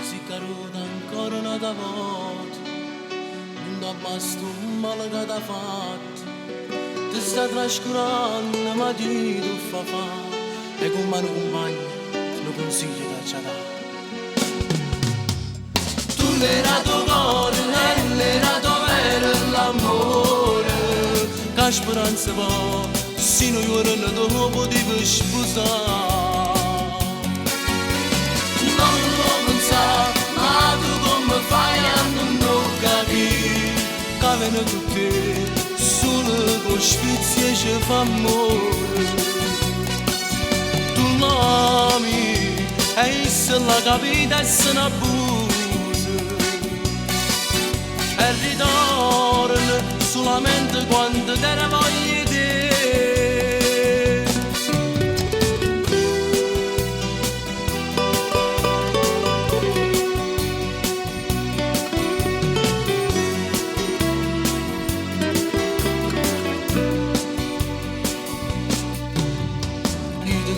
Si caruta ancora una volta, non da basta un male che t'ha fatto. Ti sta trascurando, ma ti tu fa, e come un compagno lo consiglio da ciò. Tu l'era tuo cuore, l'era tuo vero l'amore, che speranza va, se noi ora dopo ti vuoi sposare. Non lo pensare, ma tu come fai a non capire, che viene con te, solo con sfizie ci fa amore. Tu l'ami, e se la capita e se ne abusa, e ritorna solamente quando te ne voglio dire.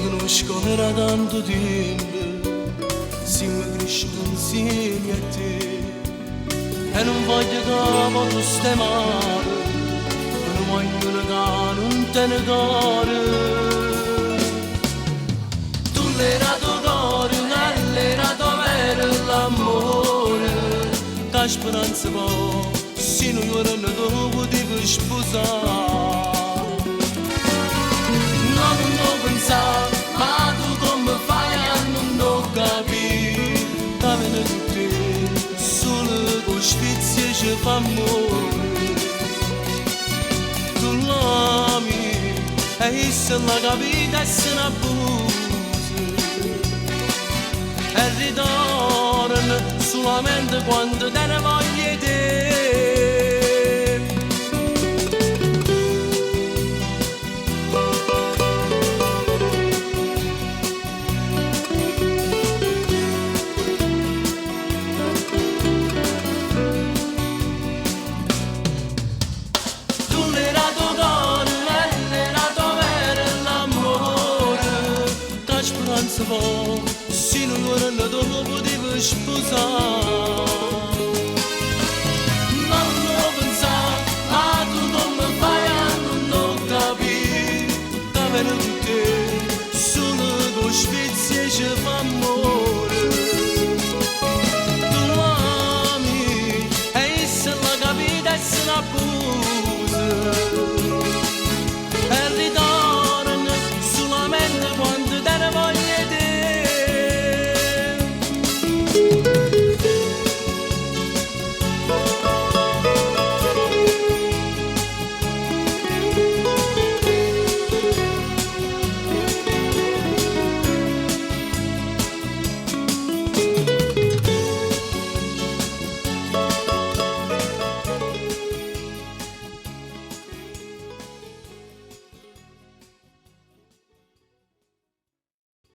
Conosco era tanto tempo, siamo cresciuti insieme a te, e non voglio che tu stai male, non voglio che non te ne cuore. Tu l'era tuo cuore, l'era tuo vero l'amore, che speranza va, se noi ora dopo ti vuoi sposare. Non lo pensare, ma tu come fai a non capire, che viene con te, solo con sfizie ci fa amore. Tu l'ami, e se la capita e se ne abusa, e ritorna solamente quando te ne voglio te. Speranza va, se noi ora dopo ti vuoi sposare. Non lo pensare, ma tu come fai a non capire, che viene con te, solo con sfizie ci fa amore. Tu l'ami, e se la capita e se ne abusa,